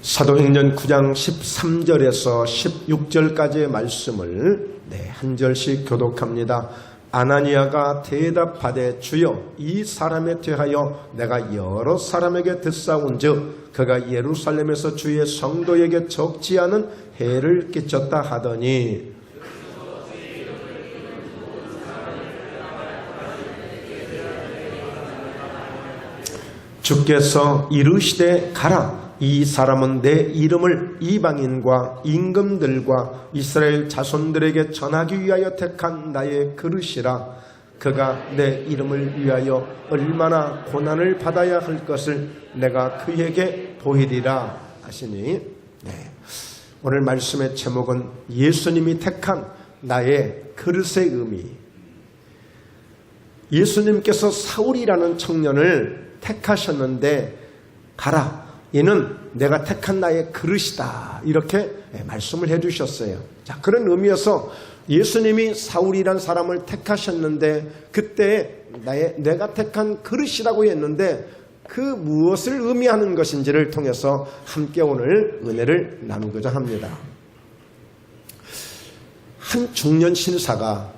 사도행전 9장 13절에서 16절까지의 말씀을 한 절씩 교독합니다. 아나니아가 대답하되 주여 이 사람에 대하여 내가 여러 사람에게 듣사온즉 그가 예루살렘에서 주의 성도에게 적지 않은 해를 끼쳤다 하더니 주께서 이르시되 가라. 이 사람은 내 이름을 이방인과 임금들과 이스라엘 자손들에게 전하기 위하여 택한 나의 그릇이라. 그가 내 이름을 위하여 얼마나 고난을 받아야 할 것을 내가 그에게 보이리라 하시니, 오늘 말씀의 제목은 예수님이 택한 나의 그릇의 의미. 예수님께서 사울이라는 청년을 택하셨는데 가라, 이는 내가 택한 나의 그릇이다, 이렇게 말씀을 해주셨어요. 자, 그런 의미에서 예수님이 사울이란 사람을 택하셨는데 그때 내가 택한 그릇이라고 했는데 그 무엇을 의미하는 것인지를 통해서 함께 오늘 은혜를 나누고자 합니다. 한 중년 신사가,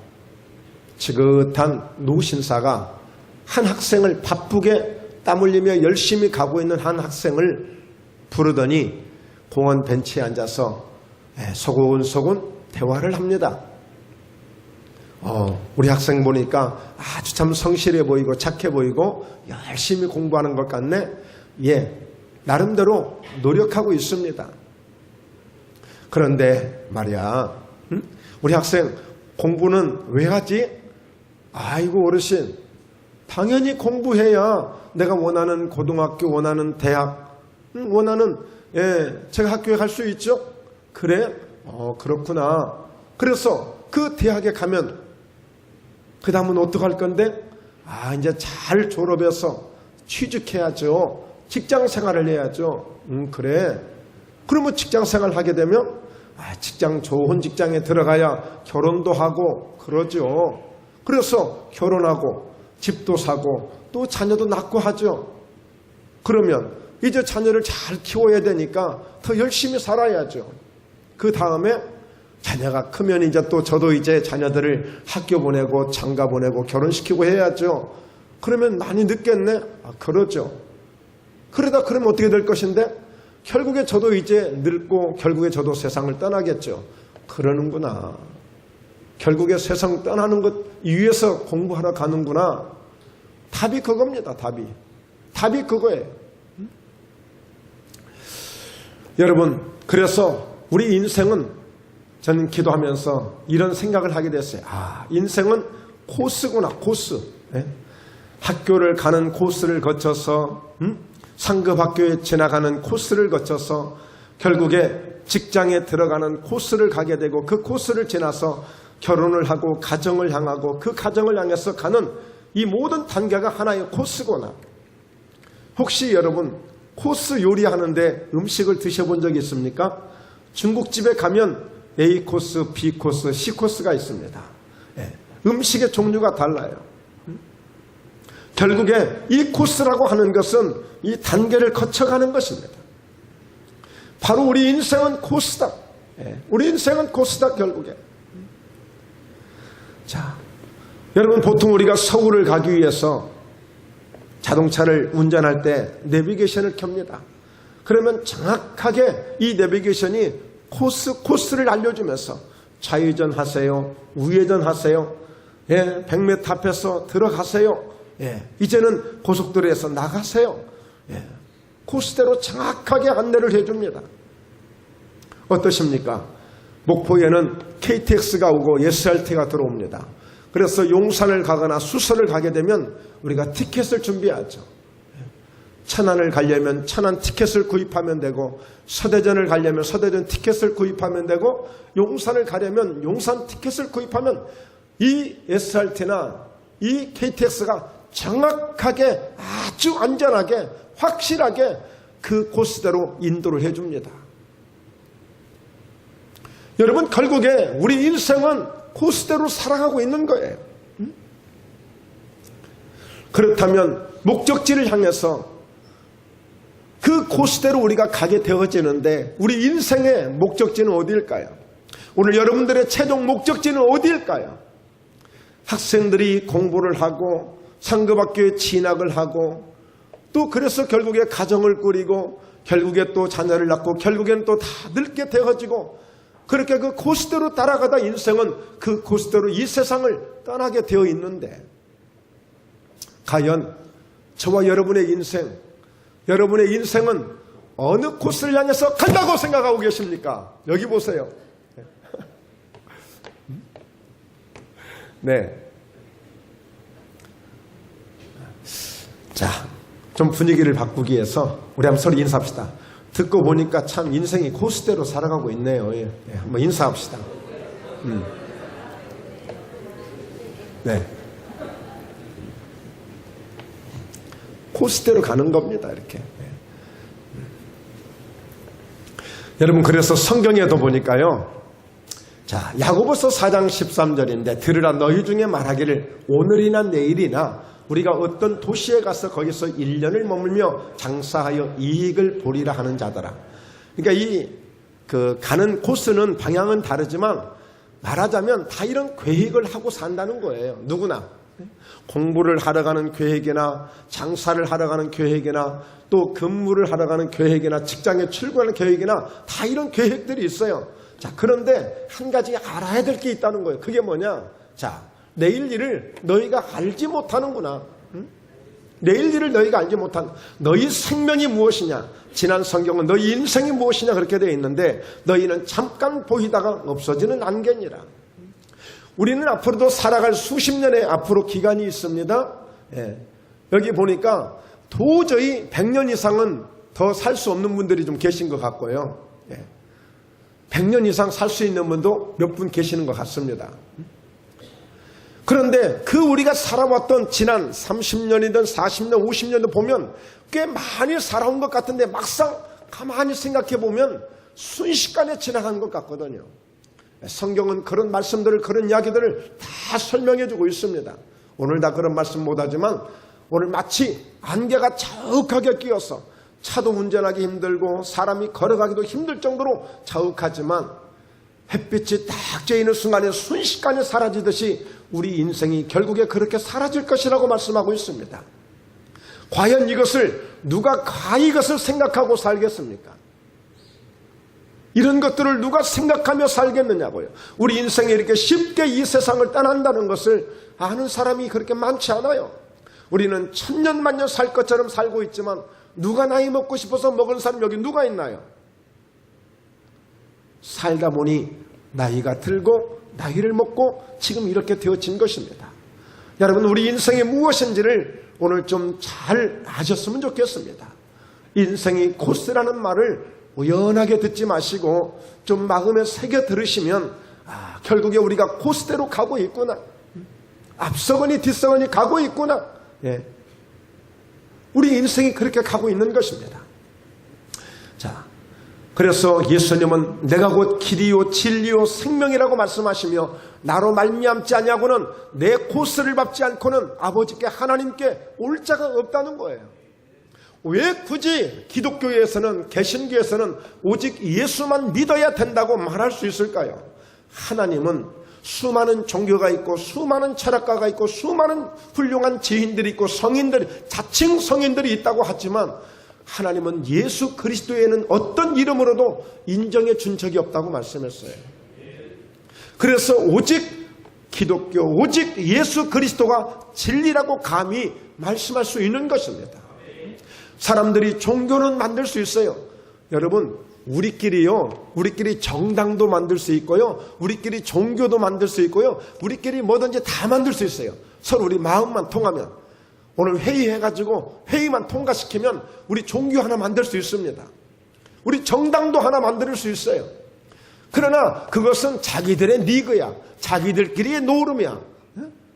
지긋한 노신사가 한 학생을 바쁘게 땀 흘리며 열심히 가고 있는 한 학생을 부르더니 공원 벤치에 앉아서 소곤소곤 대화를 합니다. 우리 학생 보니까 아주 참 성실해 보이고 착해 보이고 열심히 공부하는 것 같네. 나름대로 노력하고 있습니다. 그런데 말이야, 우리 학생 공부는 왜 하지? 아이고 어르신, 당연히 공부해야 내가 원하는 고등학교, 원하는 대학, 원하는 제가 학교에 갈 수 있죠? 그래? 그렇구나. 그래서 그 대학에 가면 그 다음은 어떡할 건데? 이제 잘 졸업해서 취직해야죠. 직장 생활을 해야죠. 그래. 그러면 직장 생활을 하게 되면 직장, 좋은 직장에 들어가야 결혼도 하고 그러죠. 그래서 결혼하고 집도 사고 또 자녀도 낳고 하죠. 그러면 이제 자녀를 잘 키워야 되니까 더 열심히 살아야죠. 그 다음에 자녀가 크면 이제 또 저도 이제 자녀들을 학교 보내고 장가 보내고 결혼시키고 해야죠. 그러면 많이 늦겠네? 그러죠. 그러다 그러면 어떻게 될 것인데? 결국에 저도 이제 늙고 결국에 저도 세상을 떠나겠죠. 그러는구나. 결국에 세상 떠나는 것 위해서 공부하러 가는구나. 답이 그겁니다. 답이 그거예요. 여러분, 그래서 우리 인생은, 저는 기도하면서 이런 생각을 하게 됐어요. 인생은 코스구나, 코스. 학교를 가는 코스를 거쳐서, 상급 학교에 지나가는 코스를 거쳐서 결국에 직장에 들어가는 코스를 가게 되고, 그 코스를 지나서 결혼을 하고 가정을 향하고 그 가정을 향해서 가는 이 모든 단계가 하나의 코스구나. 혹시 여러분 코스 요리하는데 음식을 드셔본 적이 있습니까? 중국집에 가면 A 코스, B 코스, C 코스가 있습니다. 음식의 종류가 달라요. 결국에 이 코스라고 하는 것은 이 단계를 거쳐가는 것입니다. 바로 우리 인생은 코스다. 우리 인생은 코스다, 결국에. 자, 여러분, 보통 우리가 서울을 가기 위해서 자동차를 운전할 때 내비게이션을 켭니다. 그러면 정확하게 이 내비게이션이 코스를 알려주면서 좌회전 하세요, 우회전 하세요, 100m 앞에서 들어가세요, 이제는 고속도로에서 나가세요. 코스대로 정확하게 안내를 해줍니다. 어떠십니까? 목포에는 KTX가 오고 SRT가 들어옵니다. 그래서 용산을 가거나 수서를 가게 되면 우리가 티켓을 준비하죠. 천안을 가려면 천안 티켓을 구입하면 되고, 서대전을 가려면 서대전 티켓을 구입하면 되고, 용산을 가려면 용산 티켓을 구입하면 이 SRT나 이 KTX가 정확하게, 아주 안전하게, 확실하게 그 코스대로 인도를 해줍니다. 여러분, 결국에 우리 인생은 코스대로 살아가고 있는 거예요. 그렇다면 목적지를 향해서 그 그 코스대로 우리가 가게 되어지는데 우리 인생의 목적지는 어디일까요? 오늘 여러분들의 최종 목적지는 어디일까요? 학생들이 공부를 하고 상급학교에 진학을 하고 또 그래서 결국에 가정을 꾸리고 결국에 또 자녀를 낳고 결국엔 또 다 늙게 되어지고 그렇게 그 코스대로 따라가다 인생은 그 코스대로 이 세상을 떠나게 되어 있는데 과연 저와 여러분의 인생은 어느 코스를 향해서 간다고 생각하고 계십니까? 여기 보세요. 네. 자, 좀 분위기를 바꾸기 위해서 우리 한번 서로 인사합시다. 듣고 보니까 참 인생이 코스대로 살아가고 있네요. 예. 한번 인사합시다. 네. 코스대로 가는 겁니다. 이렇게. 여러분 그래서 성경에도 보니까요. 자, 야고보서 4장 13절인데 들으라 너희 중에 말하기를 오늘이나 내일이나 우리가 어떤 도시에 가서 거기서 1년을 머물며 장사하여 이익을 보리라 하는 자더라. 그러니까 가는 코스는 방향은 다르지만 말하자면 다 이런 계획을 하고 산다는 거예요. 누구나. 공부를 하러 가는 계획이나 장사를 하러 가는 계획이나 또 근무를 하러 가는 계획이나 직장에 출근하는 계획이나 다 이런 계획들이 있어요. 자, 그런데 한 가지 알아야 될 게 있다는 거예요. 그게 뭐냐? 자, 내일 일을 너희가 알지 못하는구나. 응? 내일 일을 너희가 알지 못한 너희 생명이 무엇이냐? 지난 성경은 너희 인생이 무엇이냐 그렇게 되어 있는데 너희는 잠깐 보이다가 없어지는 안개니라. 우리는 앞으로도 살아갈 수십 년의 앞으로 기간이 있습니다. 예. 여기 보니까 도저히 100년 이상은 더 살 수 없는 분들이 좀 계신 것 같고요. 예. 100년 이상 살 수 있는 분도 몇 분 계시는 것 같습니다. 그런데 그 우리가 살아왔던 지난 30년이든 40년, 50년도 보면 꽤 많이 살아온 것 같은데 막상 가만히 생각해 보면 순식간에 지나간 것 같거든요. 성경은 그런 말씀들을, 그런 이야기들을 다 설명해 주고 있습니다. 오늘 다 그런 말씀 못하지만 오늘 마치 안개가 자욱하게 끼어서 차도 운전하기 힘들고 사람이 걸어가기도 힘들 정도로 자욱하지만 햇빛이 딱 쬐이는 순간에 순식간에 사라지듯이 우리 인생이 결국에 그렇게 사라질 것이라고 말씀하고 있습니다. 과연 누가 이것을 생각하고 살겠습니까? 이런 것들을 누가 생각하며 살겠느냐고요. 우리 인생에 이렇게 쉽게 이 세상을 떠난다는 것을 아는 사람이 그렇게 많지 않아요. 우리는 천년만년 살 것처럼 살고 있지만 누가 나이 먹고 싶어서 먹은 사람 여기 누가 있나요? 살다 보니 나이가 들고 나이를 먹고 지금 이렇게 되어진 것입니다. 여러분 우리 인생이 무엇인지를 오늘 좀 잘 아셨으면 좋겠습니다. 인생이 코스라는 말을 우연하게 듣지 마시고 좀 마음에 새겨 들으시면 결국에 우리가 코스대로 가고 있구나. 앞서거니 뒤서거니 가고 있구나. 예. 우리 인생이 그렇게 가고 있는 것입니다. 자, 그래서 예수님은 내가 곧 길이요 진리요 생명이라고 말씀하시며 나로 말미암지 아니하고는 내 코스를 밟지 않고는 아버지께 하나님께 올 자가 없다는 거예요. 왜 굳이 기독교에서는 개신교에서는 오직 예수만 믿어야 된다고 말할 수 있을까요? 하나님은 수많은 종교가 있고 수많은 철학가가 있고 수많은 훌륭한 지인들이 있고 자칭 성인들이 있다고 하지만 하나님은 예수 그리스도에는 어떤 이름으로도 인정해 준 적이 없다고 말씀했어요. 그래서 오직 기독교, 오직 예수 그리스도가 진리라고 감히 말씀할 수 있는 것입니다. 사람들이 종교는 만들 수 있어요. 여러분 우리끼리 정당도 만들 수 있고요, 우리끼리 종교도 만들 수 있고요, 우리끼리 뭐든지 다 만들 수 있어요. 서로 우리 마음만 통하면. 오늘 회의해가지고 회의만 통과시키면 우리 종교 하나 만들 수 있습니다. 우리 정당도 하나 만들 수 있어요. 그러나 그것은 자기들의 리그야, 자기들끼리의 노름이야,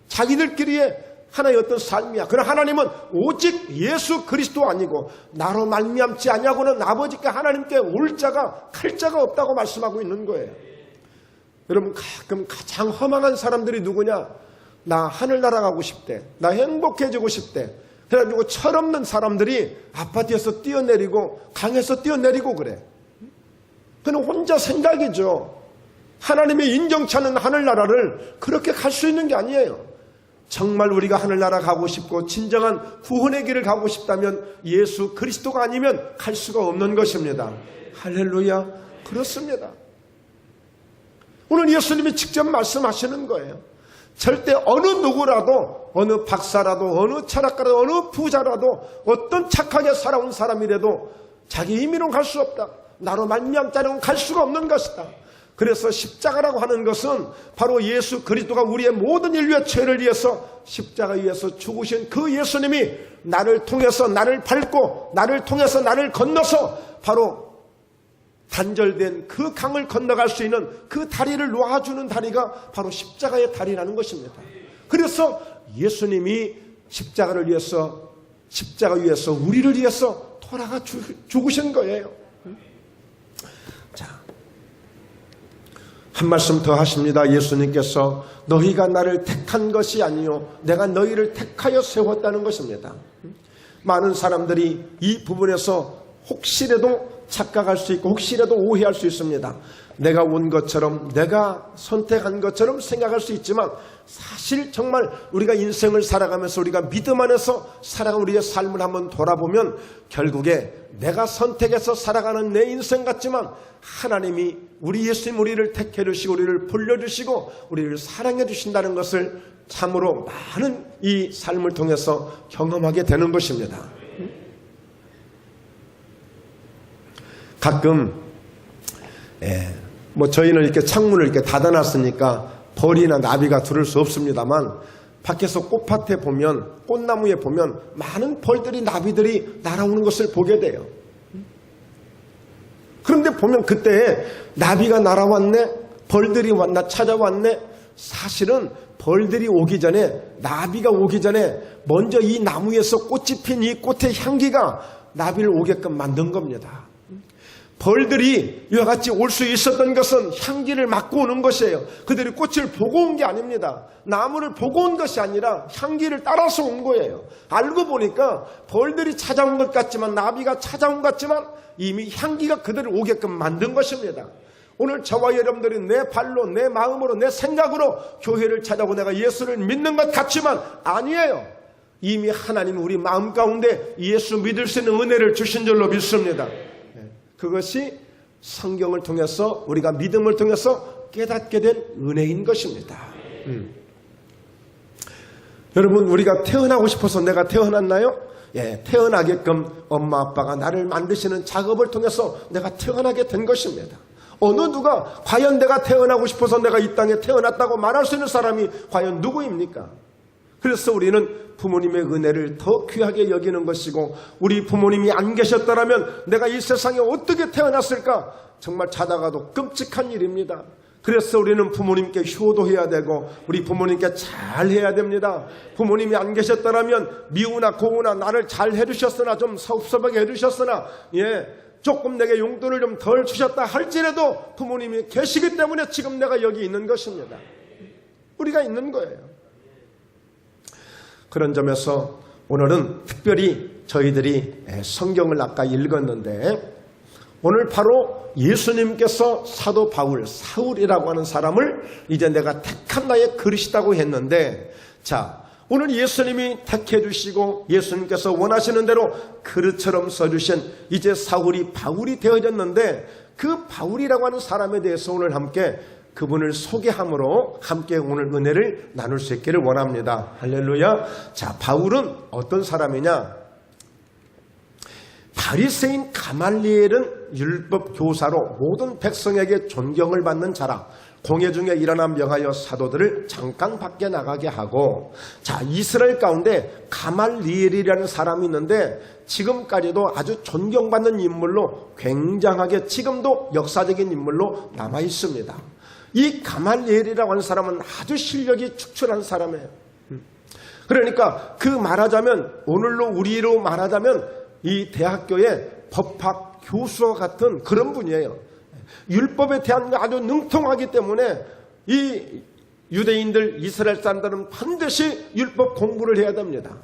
자기들끼리의 하나의 어떤 삶이야. 그러나 하나님은 오직 예수 그리스도 아니고 나로 말미암지 아니하고는 아버지께 하나님께 올 자가 갈 자가 없다고 말씀하고 있는 거예요. 여러분 가끔 가장 허망한 사람들이 누구냐? 나 하늘나라 가고 싶대, 나 행복해지고 싶대. 그래가지고 철없는 사람들이 아파트에서 뛰어내리고 강에서 뛰어내리고 그래. 그는 혼자 생각이죠. 하나님의 인정치 않는 하늘나라를 그렇게 갈 수 있는 게 아니에요. 정말 우리가 하늘나라 가고 싶고 진정한 구원의 길을 가고 싶다면 예수 그리스도가 아니면 갈 수가 없는 것입니다. 할렐루야. 그렇습니다. 오늘 예수님이 직접 말씀하시는 거예요. 절대 어느 누구라도, 어느 박사라도, 어느 철학가라도, 어느 부자라도, 어떤 착하게 살아온 사람이라도 자기 힘으로 갈 수 없다. 나로 말미암지 않으면 갈 수가 없는 것이다. 그래서 십자가라고 하는 것은 바로 예수 그리스도가 우리의 모든 인류의 죄를 위해서 십자가 위에서 죽으신 그 예수님이 나를 통해서 나를 밟고 나를 통해서 나를 건너서 바로 단절된 그 강을 건너갈 수 있는 그 다리를 놓아주는 다리가 바로 십자가의 다리라는 것입니다. 그래서 예수님이 십자가 위해서 우리를 위해서 돌아가 죽으신 거예요. 자, 한 말씀 더 하십니다. 예수님께서 너희가 나를 택한 것이 아니요 내가 너희를 택하여 세웠다는 것입니다. 많은 사람들이 이 부분에서 혹시라도 착각할 수 있고 혹시라도 오해할 수 있습니다. 내가 온 것처럼 내가 선택한 것처럼 생각할 수 있지만 사실 정말 우리가 인생을 살아가면서 우리가 믿음 안에서 살아가는 우리의 삶을 한번 돌아보면 결국에 내가 선택해서 살아가는 내 인생 같지만 하나님이 우리 예수님 우리를 택해 주시고 우리를 불러주시고 우리를 사랑해 주신다는 것을 참으로 많은 이 삶을 통해서 경험하게 되는 것입니다. 가끔 저희는 이렇게 창문을 이렇게 닫아놨으니까 벌이나 나비가 들을 수 없습니다만 밖에서 꽃밭에 보면 꽃나무에 보면 많은 벌들이 나비들이 날아오는 것을 보게 돼요. 그런데 보면 그때 나비가 날아왔네, 벌들이 찾아왔네. 사실은 벌들이 오기 전에 나비가 오기 전에 먼저 이 나무에서 꽃이 핀 이 꽃의 향기가 나비를 오게끔 만든 겁니다. 벌들이 이와 같이 올 수 있었던 것은 향기를 맡고 오는 것이에요. 그들이 꽃을 보고 온 게 아닙니다. 나무를 보고 온 것이 아니라 향기를 따라서 온 거예요. 알고 보니까 벌들이 찾아온 것 같지만 나비가 찾아온 것 같지만 이미 향기가 그들을 오게끔 만든 것입니다. 오늘 저와 여러분들이 내 발로 내 마음으로 내 생각으로 교회를 찾아오고 내가 예수를 믿는 것 같지만 아니에요. 이미 하나님이 우리 마음 가운데 예수 믿을 수 있는 은혜를 주신 줄로 믿습니다. 그것이 성경을 통해서 우리가 믿음을 통해서 깨닫게 된 은혜인 것입니다. 여러분 우리가 태어나고 싶어서 내가 태어났나요? 태어나게끔 엄마 아빠가 나를 만드시는 작업을 통해서 내가 태어나게 된 것입니다. 어느 누가 과연 내가 태어나고 싶어서 내가 이 땅에 태어났다고 말할 수 있는 사람이 과연 누구입니까? 그래서 우리는 부모님의 은혜를 더 귀하게 여기는 것이고 우리 부모님이 안 계셨더라면 내가 이 세상에 어떻게 태어났을까? 정말 자다가도 끔찍한 일입니다. 그래서 우리는 부모님께 효도해야 되고 우리 부모님께 잘해야 됩니다. 부모님이 안 계셨더라면 미우나 고우나 나를 잘 해주셨으나 좀 섭섭하게 해주셨으나 조금 내게 용돈을 좀 덜 주셨다 할지라도 부모님이 계시기 때문에 지금 내가 여기 있는 것입니다. 우리가 있는 거예요. 그런 점에서 오늘은 특별히 저희들이 성경을 아까 읽었는데 오늘 바로 예수님께서 사도 바울, 사울이라고 하는 사람을 이제 내가 택한 나의 그릇이라고 했는데 자, 오늘 예수님이 택해 주시고 예수님께서 원하시는 대로 그릇처럼 써주신 이제 사울이 바울이 되어졌는데 그 바울이라고 하는 사람에 대해서 오늘 함께 그분을 소개함으로 함께 오늘 은혜를 나눌 수 있기를 원합니다. 할렐루야. 자, 바울은 어떤 사람이냐? 바리새인 가말리엘은 율법 교사로 모든 백성에게 존경을 받는 자라. 공회 중에 일어나 명하여 사도들을 잠깐 밖에 나가게 하고 자, 이스라엘 가운데 가말리엘이라는 사람이 있는데 지금까지도 아주 존경받는 인물로 굉장하게 지금도 역사적인 인물로 남아 있습니다. 이 가말리엘이라고 하는 사람은 아주 실력이 축출한 사람이에요. 그러니까 그 말하자면 오늘로 우리로 말하자면 이 대학교의 법학 교수와 같은 그런 분이에요. 율법에 대한 아주 능통하기 때문에 이 유대인들 이스라엘 사람들은 반드시 율법 공부를 해야 됩니다.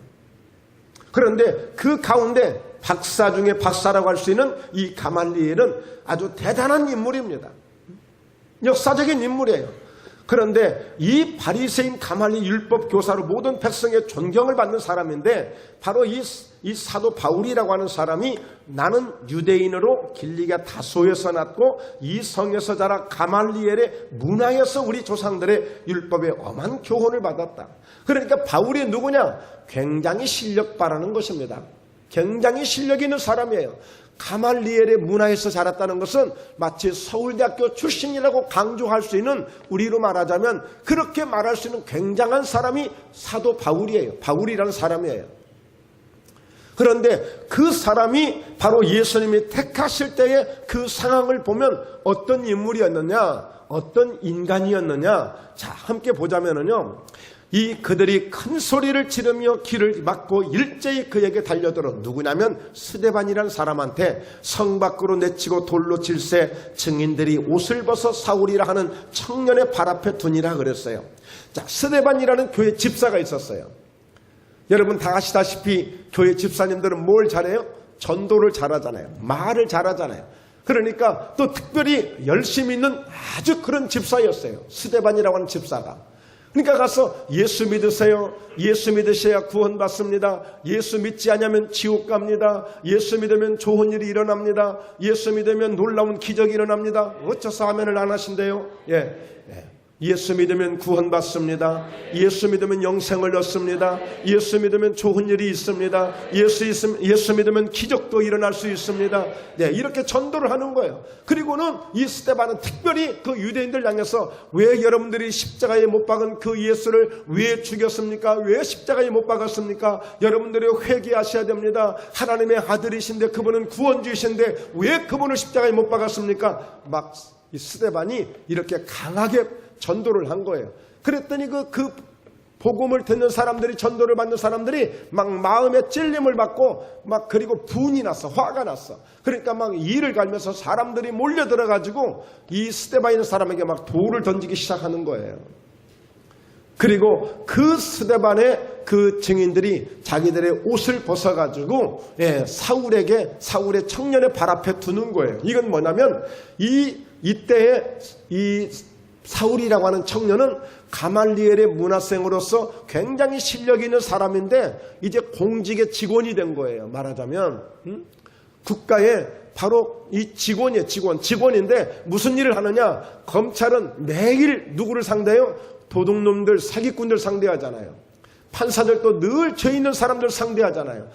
그런데 그 가운데 박사 중에 박사라고 할 수 있는 이 가말리엘은 아주 대단한 인물입니다. 역사적인 인물이에요. 그런데 이 바리새인 가말리 율법 교사로 모든 백성의 존경을 받는 사람인데 바로 이 사도 바울이라고 하는 사람이 나는 유대인으로 길리가 다소에서 났고 이 성에서 자라 가말리엘의 문화에서 우리 조상들의 율법에 엄한 교훈을 받았다. 그러니까 바울이 누구냐? 굉장히 실력 바라는 것입니다. 굉장히 실력 있는 사람이에요. 가말리엘의 문화에서 자랐다는 것은 마치 서울대학교 출신이라고 강조할 수 있는, 우리로 말하자면 그렇게 말할 수 있는 굉장한 사람이 사도 바울이에요. 바울이라는 사람이에요. 그런데 그 사람이 바로 예수님이 택하실 때의 그 상황을 보면 어떤 인물이었느냐, 어떤 인간이었느냐. 자, 함께 보자면은요, 그들이 큰 소리를 지르며 길을 막고 일제히 그에게 달려들어 누구냐면 스데반이라는 사람한테 성 밖으로 내치고 돌로 칠세 증인들이 옷을 벗어 사울이라 하는 청년의 발 앞에 두니라 그랬어요. 자, 스데반이라는 교회 집사가 있었어요. 여러분 다 아시다시피 교회 집사님들은 뭘 잘해요? 전도를 잘하잖아요. 말을 잘하잖아요. 그러니까 또 특별히 열심히 있는 아주 그런 집사였어요. 스데반이라고 하는 집사가. 그러니까 가서 예수 믿으세요. 예수 믿으셔야 구원받습니다. 예수 믿지 않으면 지옥 갑니다. 예수 믿으면 좋은 일이 일어납니다. 예수 믿으면 놀라운 기적이 일어납니다. 어째서 아멘을 안 하신대요? 예수 믿으면 구원받습니다. 예수 믿으면 영생을 얻습니다. 예수 믿으면 좋은 일이 있습니다. 예수 믿으면 기적도 일어날 수 있습니다. 이렇게 전도를 하는 거예요. 그리고는 이 스데반은 특별히 그 유대인들 향해서 왜 여러분들이 십자가에 못 박은 그 예수를 왜 죽였습니까? 왜 십자가에 못 박았습니까? 여러분들이 회개하셔야 됩니다. 하나님의 아들이신데 그분은 구원주이신데 왜 그분을 십자가에 못 박았습니까? 막 이 스데반이 이렇게 강하게 전도를 한 거예요. 그랬더니 그 복음을 듣는 사람들이, 전도를 받는 사람들이 막 마음에 찔림을 받고 막, 그리고 분이 났어. 화가 났어. 그러니까 막 이를 갈면서 사람들이 몰려들어 가지고 이 스데반이라는 사람에게 막 돌을 던지기 시작하는 거예요. 그리고 그 스데반의 그 증인들이 자기들의 옷을 벗어가지고 사울의 청년의 발 앞에 두는 거예요. 이건 뭐냐면 이때에 이 사울이라고 하는 청년은 가말리엘의 문화생으로서 굉장히 실력 있는 사람인데 이제 공직의 직원이 된 거예요. 말하자면 국가의 바로 이 직원이에요. 직원인데 무슨 일을 하느냐? 검찰은 매일 누구를 상대해요? 도둑놈들, 사기꾼들 상대하잖아요. 판사들도 늘 죄 있는 사람들 상대하잖아요.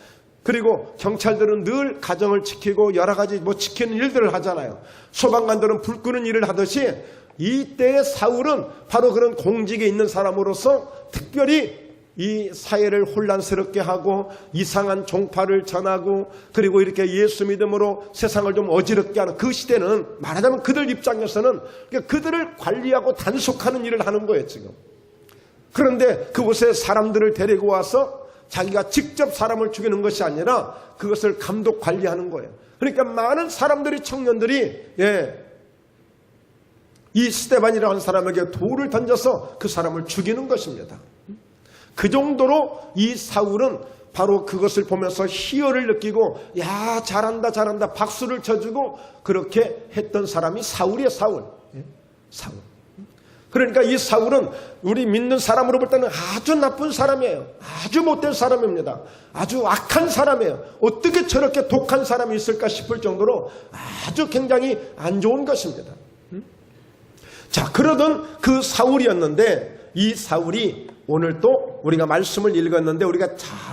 그리고 경찰들은 늘 가정을 지키고 여러 가지 지키는 일들을 하잖아요. 소방관들은 불 끄는 일을 하듯이 이때의 사울은 바로 그런 공직에 있는 사람으로서 특별히 이 사회를 혼란스럽게 하고 이상한 종파를 전하고 그리고 이렇게 예수 믿음으로 세상을 좀 어지럽게 하는, 그 시대는 말하자면 그들 입장에서는 그들을 관리하고 단속하는 일을 하는 거예요 지금. 그런데 그곳에 사람들을 데리고 와서 자기가 직접 사람을 죽이는 것이 아니라 그것을 감독 관리하는 거예요. 그러니까 많은 사람들이, 청년들이 이 스데반이라는 하는 사람에게 돌을 던져서 그 사람을 죽이는 것입니다. 그 정도로 이 사울은 바로 그것을 보면서 희열을 느끼고 야 잘한다 잘한다 박수를 쳐주고 그렇게 했던 사람이 사울이에요. 사울. 그러니까 이 사울은 우리 믿는 사람으로 볼 때는 아주 나쁜 사람이에요. 아주 못된 사람입니다. 아주 악한 사람이에요. 어떻게 저렇게 독한 사람이 있을까 싶을 정도로 아주 굉장히 안 좋은 것입니다. 자, 그러던 그 사울이었는데 이 사울이 오늘 또 우리가 말씀을 읽었는데 우리가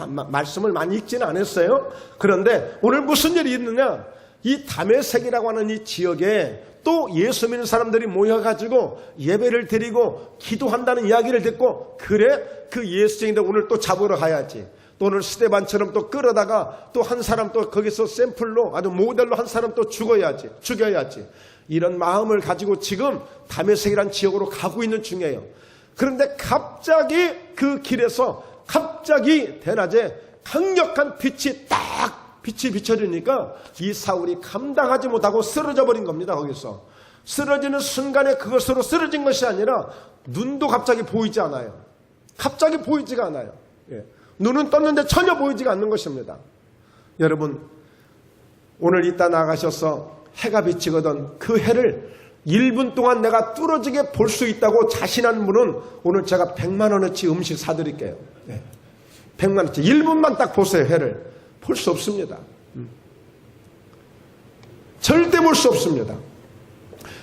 말씀을 많이 읽지는 않았어요. 그런데 오늘 무슨 일이 있느냐? 이 다메섹이라고 하는 이 지역에 또 예수 믿는 사람들이 모여가지고 예배를 드리고 기도한다는 이야기를 듣고, 그래 그 예수쟁이들 오늘 또 잡으러 가야지. 또 오늘 스데반처럼 또 끌어다가 또 한 사람 또 거기서 샘플로 아주 모델로 한 사람 또 죽여야지. 이런 마음을 가지고 지금 다메섹이라는 지역으로 가고 있는 중이에요. 그런데 갑자기 그 길에서 갑자기 대낮에 강력한 빛이 비춰지니까 이 사울이 감당하지 못하고 쓰러져 버린 겁니다. 거기서 쓰러지는 순간에 그것으로 쓰러진 것이 아니라 눈도 갑자기 보이지 않아요. 갑자기 보이지가 않아요. 눈은 떴는데 전혀 보이지가 않는 것입니다. 여러분, 오늘 이따 나가셔서 해가 비치거든 그 해를 1분 동안 내가 뚫어지게 볼 수 있다고 자신한 분은 오늘 제가 100만 원어치 음식 사드릴게요. 100만 원어치. 1분만 딱 보세요. 해를. 볼 수 없습니다. 절대 볼 수 없습니다.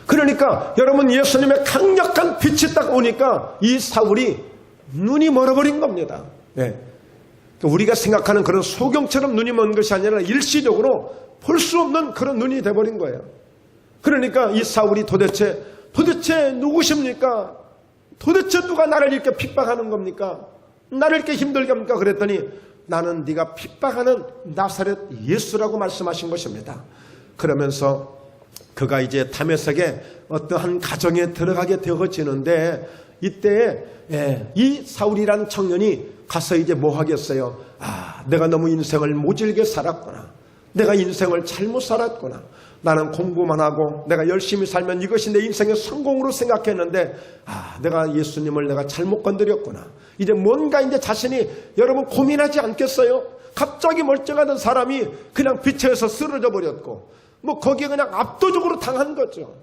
그러니까 여러분, 예수님의 강력한 빛이 딱 오니까 이 사울이 눈이 멀어버린 겁니다. 우리가 생각하는 그런 소경처럼 눈이 먼 것이 아니라 일시적으로 볼 수 없는 그런 눈이 돼버린 거예요. 그러니까 이 사울이 도대체 누구십니까? 도대체 누가 나를 이렇게 핍박하는 겁니까? 나를 이렇게 힘들게 합니까? 그랬더니 나는 네가 핍박하는 나사렛 예수라고 말씀하신 것입니다. 그러면서 그가 이제 다메섹의 어떠한 가정에 들어가게 되어지는데 이때 이 사울이라는 청년이 가서 이제 뭐 하겠어요? 내가 너무 인생을 모질게 살았구나. 내가 인생을 잘못 살았구나. 나는 공부만 하고 내가 열심히 살면 이것이 내 인생의 성공으로 생각했는데 내가 예수님을 내가 잘못 건드렸구나. 이제 뭔가 이제 자신이 여러분 고민하지 않겠어요? 갑자기 멀쩡하던 사람이 그냥 빛에서 쓰러져 버렸고 뭐 거기에 그냥 압도적으로 당한 거죠.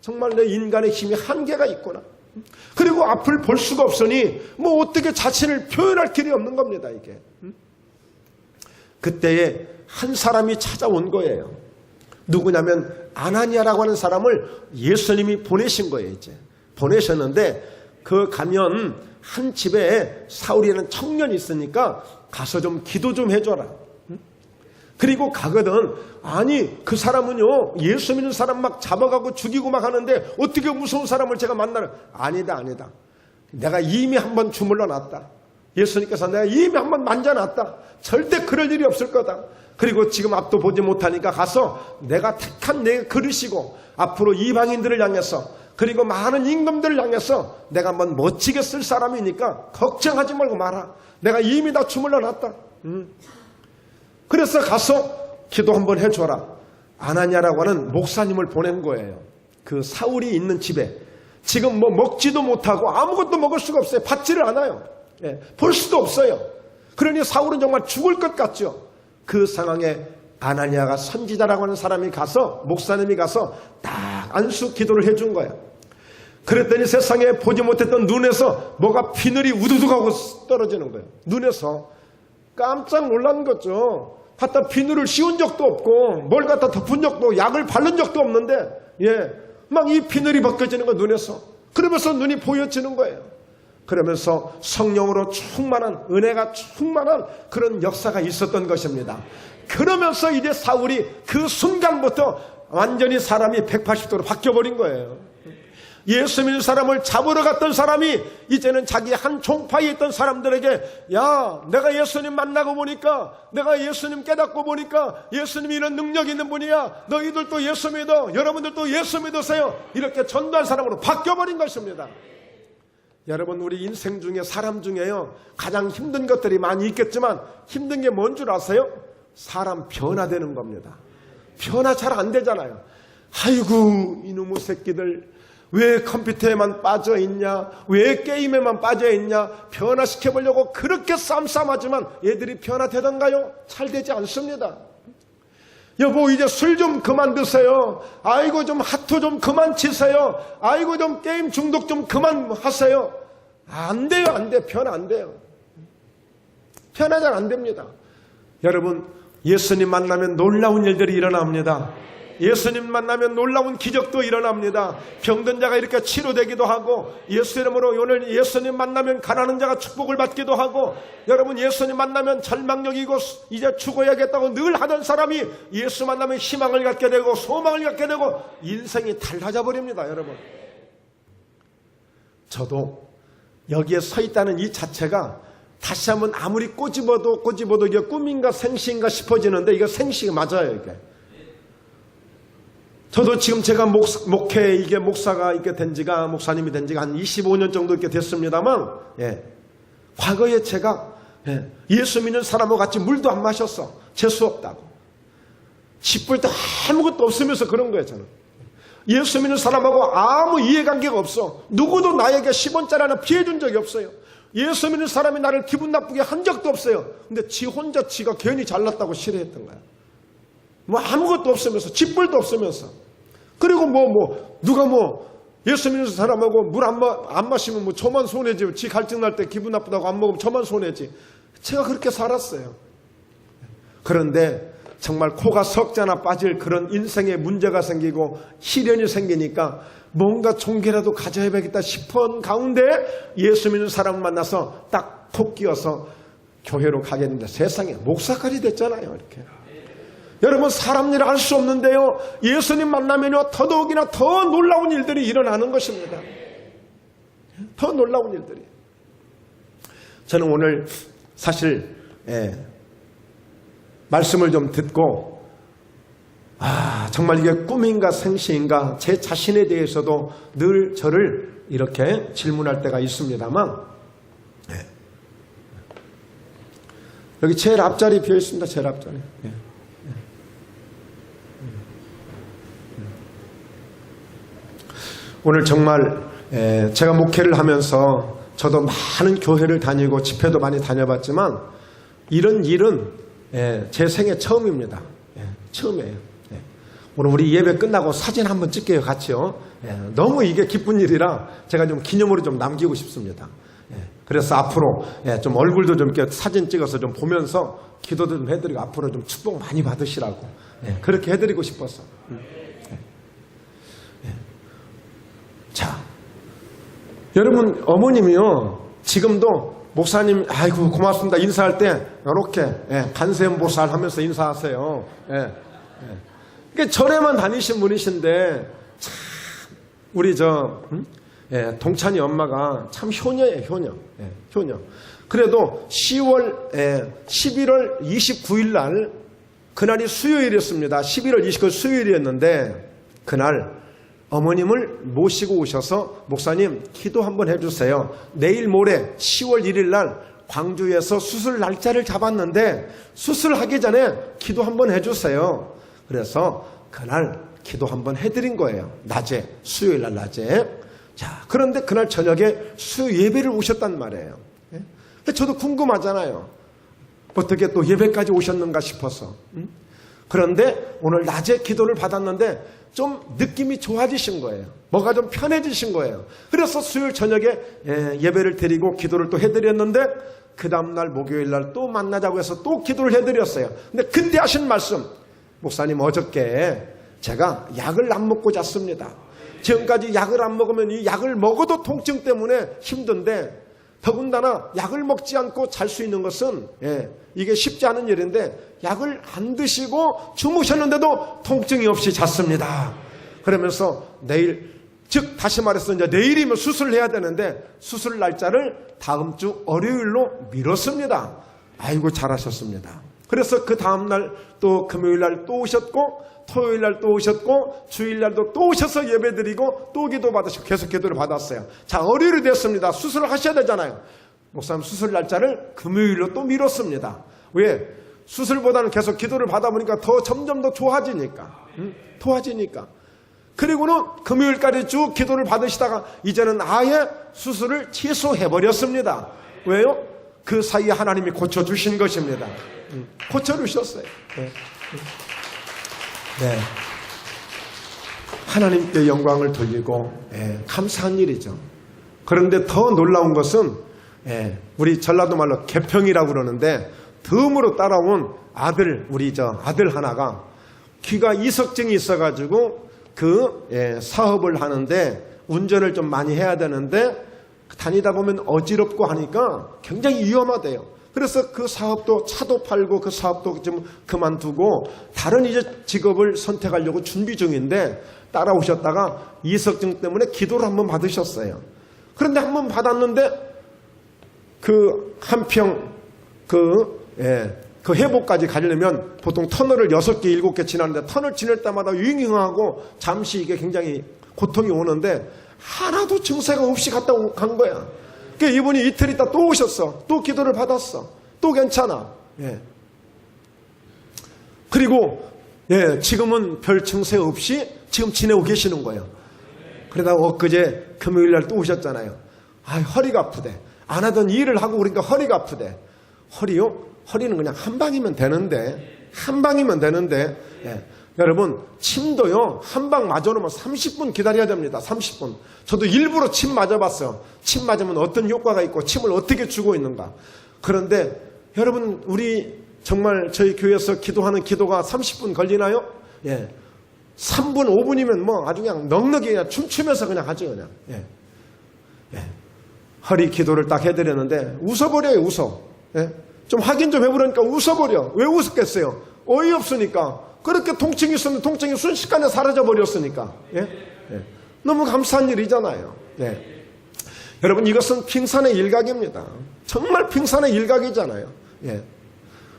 정말 내 인간의 힘이 한계가 있구나. 그리고 앞을 볼 수가 없으니 뭐 어떻게 자신을 표현할 길이 없는 겁니다. 이게. 그때에 한 사람이 찾아온 거예요. 누구냐면 아나니아라고 하는 사람을 예수님이 보내신 거예요. 이제 보내셨는데 그 가면 한 집에 사울이라는 청년이 있으니까 가서 좀 기도 좀 해줘라. 그리고 가거든. 아니 그 사람은요 예수 믿는 사람 막 잡아가고 죽이고 막 하는데 어떻게 무서운 사람을 제가 만나는. 아니다. 내가 이미 한번 주물러 놨다. 예수님께서 내가 이미 한번 만져놨다. 절대 그럴 일이 없을 거다. 그리고 지금 앞도 보지 못하니까 가서 내가 택한 내 그릇이고 앞으로 이방인들을 향해서 그리고 많은 임금들을 향해서 내가 한번 멋지게 쓸 사람이니까 걱정하지 말고 마라. 내가 이미 다 주물러 놨다. 그래서 가서 기도 한번 해줘라. 아나니아라고 하는 목사님을 보낸 거예요. 그 사울이 있는 집에. 지금 뭐 먹지도 못하고 아무것도 먹을 수가 없어요. 받지를 않아요. 볼 수도 없어요. 그러니 사울은 정말 죽을 것 같죠. 그 상황에 아나니아가 선지자라고 하는 사람이 가서 목사님이 가서 딱 안수 기도를 해준 거예요. 그랬더니 세상에 보지 못했던 눈에서 뭐가 비늘이 우두둑하고 떨어지는 거예요. 눈에서. 깜짝 놀란 거죠. 갖다 비늘을 씌운 적도 없고 뭘 갖다 덮은 적도 약을 바른 적도 없는데 막 이 비늘이 벗겨지는 거 눈에서. 그러면서 눈이 보여지는 거예요. 그러면서 성령으로 충만한 은혜가 충만한 그런 역사가 있었던 것입니다. 그러면서 이제 사울이 그 순간부터 완전히 사람이 180도로 바뀌어버린 거예요. 예수 믿는 사람을 잡으러 갔던 사람이 이제는 자기 한 종파에 있던 사람들에게 내가 예수님 만나고 보니까 내가 예수님 깨닫고 보니까 예수님이 이런 능력 있는 분이야. 너희들도 예수 믿어. 여러분들도 예수 믿으세요. 이렇게 전도한 사람으로 바뀌어버린 것입니다. 여러분 우리 인생 중에 사람 중에요 가장 힘든 것들이 많이 있겠지만 힘든 게 뭔 줄 아세요? 사람 변화되는 겁니다. 변화 잘 안 되잖아요. 아이고 이놈의 새끼들 왜 컴퓨터에만 빠져있냐, 왜 게임에만 빠져있냐, 변화시켜보려고 그렇게 쌈쌈하지만 얘들이 변화되던가요? 잘 되지 않습니다. 여보 이제 술 좀 그만 드세요. 아이고 좀 하트 좀 그만 치세요. 아이고 좀 게임 중독 좀 그만 하세요. 안 돼요. 변화 안 돼요. 변화 잘 안 됩니다. 여러분 예수님 만나면 놀라운 일들이 일어납니다. 예수님 만나면 놀라운 기적도 일어납니다. 병든 자가 이렇게 치료되기도 하고 예수 이름으로 오늘 예수님 만나면 가난한 자가 축복을 받기도 하고 여러분 예수님 만나면 절망력이고 이제 죽어야겠다고 늘 하던 사람이 예수 만나면 희망을 갖게 되고 소망을 갖게 되고 인생이 달라져 버립니다. 여러분 저도 여기에 서 있다는 이 자체가 다시 한번 아무리 꼬집어도 이게 꿈인가 생시인가 싶어지는데 이거 생시가 맞아요. 이게 저도 지금 제가 목회 이게 목사가 이렇게 된 지가 목사님이 된 지가 한 25년 정도 이렇게 됐습니다만 과거에 제가 예수 믿는 사람하고 같이 물도 안 마셨어. 재수 없다고. 짚을 때 아무것도 없으면서 그런 거예요. 저는 예수 믿는 사람하고 아무 이해관계가 없어. 누구도 나에게 10원짜리 하나 피해준 적이 없어요. 예수 믿는 사람이 나를 기분 나쁘게 한 적도 없어요. 근데 지 혼자 지가 괜히 잘났다고 싫어했던 거야. 뭐 아무것도 없으면서, 쥐뿔도 없으면서. 그리고 누가 예수 믿는 사람하고 물 안 마시면 저만 손해지. 지 갈증 날 때 기분 나쁘다고 안 먹으면 저만 손해지. 제가 그렇게 살았어요. 그런데 정말 코가 석자나 빠질 그런 인생에 문제가 생기고 시련이 생기니까 뭔가 종교라도 가져야겠다 싶은 가운데 예수 믿는 사람을 만나서 딱 콕 끼어서 교회로 가게 됐는데 세상에 목사까지 됐잖아요. 이렇게. 여러분, 사람 일 알 수 없는데요, 예수님 만나면요 더더욱이나 더 놀라운 일들이 일어나는 것입니다. 더 놀라운 일들이. 저는 오늘 사실 말씀을 좀 듣고 정말 이게 꿈인가 생시인가 제 자신에 대해서도 늘 저를 이렇게 질문할 때가 있습니다만, 여기 제일 앞자리 비어 있습니다. 제일 앞자리. 오늘 정말 제가 목회를 하면서 저도 많은 교회를 다니고 집회도 많이 다녀봤지만 이런 일은 제 생애 처음입니다. 처음이에요. 오늘 우리 예배 끝나고 사진 한번 찍게요, 같이요. 너무 이게 기쁜 일이라 제가 좀 기념으로 좀 남기고 싶습니다. 그래서 앞으로 좀 얼굴도 좀 이렇게 사진 찍어서 좀 보면서 기도도 좀 해드리고 앞으로 좀 축복 많이 받으시라고 그렇게 해드리고 싶어서. 자, 여러분, 어머님이요 지금도 목사님 아이고 고맙습니다 인사할 때 이렇게 간세음보살 하면서 인사하세요. 그러니까 절에만 다니신 분이신데 참 우리 동찬이 엄마가 참 효녀예요. 효녀. 그래도 11월 29일 날 그날이 수요일이었습니다. 11월 29일 수요일이었는데 그날 어머님을 모시고 오셔서 목사님 기도 한번 해주세요. 내일 모레 10월 1일 날 광주에서 수술 날짜를 잡았는데 수술하기 전에 기도 한번 해주세요. 그래서 그날 기도 한번 해드린 거예요. 낮에, 수요일 날 낮에. 자, 그런데 그날 저녁에 수요 예배를 오셨단 말이에요. 저도 궁금하잖아요. 어떻게 또 예배까지 오셨는가 싶어서. 그런데 오늘 낮에 기도를 받았는데 좀 느낌이 좋아지신 거예요. 뭐가 좀 편해지신 거예요. 그래서 수요일 저녁에 예배를 드리고 기도를 또 해드렸는데 그 다음날 목요일 날 또 만나자고 해서 또 기도를 해드렸어요. 근데 그때 하신 말씀, 목사님 어저께 제가 약을 안 먹고 잤습니다. 지금까지 약을 안 먹으면 이 약을 먹어도 통증 때문에 힘든데 더군다나 약을 먹지 않고 잘 수 있는 것은 이게 쉽지 않은 일인데 약을 안 드시고 주무셨는데도 통증이 없이 잤습니다. 그러면서 내일, 즉 다시 말해서 이제 내일이면 수술을 해야 되는데 수술 날짜를 다음 주 월요일로 미뤘습니다. 아이고 잘하셨습니다. 그래서 그 다음날 또 금요일 날 또 오셨고 토요일 날 또 오셨고 주일 날도 또 오셔서 예배드리고 또 기도 받으시고 계속 기도를 받았어요. 자, 월요일이 됐습니다. 수술을 하셔야 되잖아요. 목사님 수술 날짜를 금요일로 또 미뤘습니다. 왜? 수술보다는 계속 기도를 받아보니까 더 점점 더 좋아지니까. 좋아지니까. 그리고는 금요일까지 쭉 기도를 받으시다가 이제는 아예 수술을 취소해버렸습니다. 왜요? 그 사이에 하나님이 고쳐주신 것입니다. 고쳐주셨어요. 네. 하나님께 영광을 돌리고 감사한 일이죠. 그런데 더 놀라운 것은 우리 전라도 말로 개평이라고 그러는데 덤으로 따라온 아들, 우리 아들 하나가 귀가 이석증이 있어가지고 그 사업을 하는데 운전을 좀 많이 해야 되는데 다니다 보면 어지럽고 하니까 굉장히 위험하대요. 그래서 그 사업도 차도 팔고 그 사업도 좀 그만두고 다른 이제 직업을 선택하려고 준비 중인데 따라오셨다가 이석증 때문에 기도를 한번 받으셨어요. 그런데 한번 받았는데 그 한평 그 회복까지 가려면 보통 터널을 6개, 7개 지나는데 터널 지날 때마다 윙윙하고 잠시 이게 굉장히 고통이 오는데 하나도 증세가 없이 갔다 간 거야. 그러니까 이분이 이틀 있다 또 오셨어. 또 기도를 받았어. 또 괜찮아. 그리고 지금은 별 증세 없이 지금 지내고 계시는 거예요. 그러다가 엊그제 금요일 날 또 오셨잖아요. 아, 허리가 아프대. 안 하던 일을 하고 그러니까 허리가 아프대. 허리요? 허리는 그냥 한 방이면 되는데, 한 방이면 되는데, 예. 여러분, 침도요, 한 방 맞아놓으면 30분 기다려야 됩니다. 30분. 저도 일부러 침 맞아봤어요. 침 맞으면 어떤 효과가 있고, 침을 어떻게 주고 있는가. 그런데, 여러분, 우리 정말 저희 교회에서 기도하는 기도가 30분 걸리나요? 예. 3분, 5분이면 뭐 아주 그냥 넉넉히 그냥 춤추면서 그냥 하죠, 그냥. 예. 예. 허리 기도를 딱 해드렸는데, 웃어버려요, 웃어. 예. 좀 확인 좀 해보려니까 웃어버려. 왜 웃었겠어요? 어이없으니까. 그렇게 통증이 있었는데 통증이 순식간에 사라져버렸으니까. 예? 예. 너무 감사한 일이잖아요. 예. 여러분, 이것은 빙산의 일각입니다. 정말 빙산의 일각이잖아요. 예.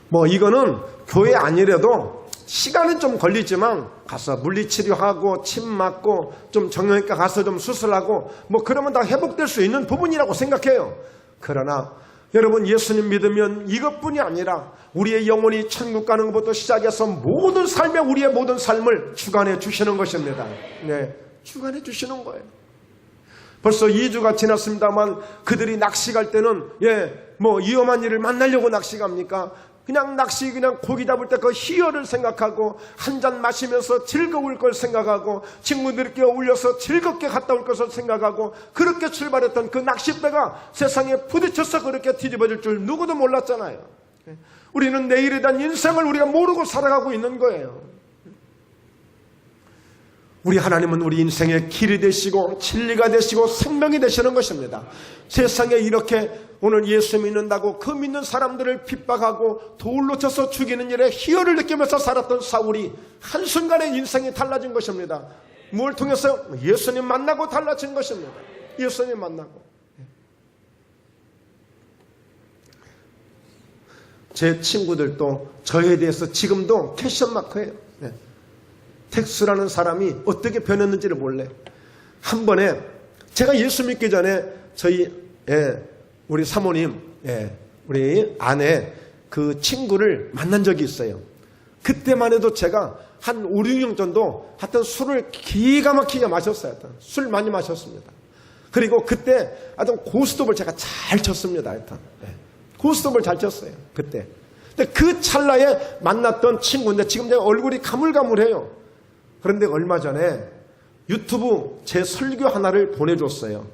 뭐 이거는 교회 아니래도 시간은 좀 걸리지만 가서 물리치료하고 침 맞고 좀 정형외과 가서 좀 수술하고 뭐 그러면 다 회복될 수 있는 부분이라고 생각해요. 그러나 여러분, 예수님 믿으면 이것뿐이 아니라 우리의 영혼이 천국 가는 것부터 시작해서 모든 삶에 우리의 모든 삶을 주관해 주시는 것입니다. 네, 주관해 주시는 거예요. 벌써 2주가 지났습니다만 그들이 낚시 갈 때는 뭐 위험한 일을 만나려고 낚시 갑니까? 그냥 낚시, 그냥 고기 잡을 때 그 희열을 생각하고 한 잔 마시면서 즐거울 걸 생각하고 친구들끼리 어울려서 즐겁게 갔다 올 것을 생각하고 그렇게 출발했던 그 낚싯배가 세상에 부딪혀서 그렇게 뒤집어질 줄 누구도 몰랐잖아요. 우리는 내일에 대한 인생을 우리가 모르고 살아가고 있는 거예요. 우리 하나님은 우리 인생의 길이 되시고 진리가 되시고 생명이 되시는 것입니다. 세상에 이렇게 오늘 예수 믿는다고 그 믿는 사람들을 핍박하고 돌로 쳐서 죽이는 일에 희열을 느끼면서 살았던 사울이 한순간에 인생이 달라진 것입니다. 뭘 통해서? 예수님 만나고 달라진 것입니다. 예수님 만나고. 제 친구들도 저에 대해서 지금도 퀘션 마크예요. 텍스라는 사람이 어떻게 변했는지를 몰래. 한 번에 제가 예수 믿기 전에 저희 우리 사모님, 우리 아내 그 친구를 만난 적이 있어요. 그때만 해도 제가 한 5, 6년 정도 하여튼 술을 기가 막히게 마셨어요. 하여튼 술 많이 마셨습니다. 그리고 그때 하여튼 고스톱을 제가 잘 쳤습니다. 하여튼 고스톱을 잘 쳤어요. 그때. 근데 그 찰나에 만났던 친구인데 지금 내 얼굴이 가물가물해요. 그런데 얼마 전에 유튜브 제 설교 하나를 보내줬어요.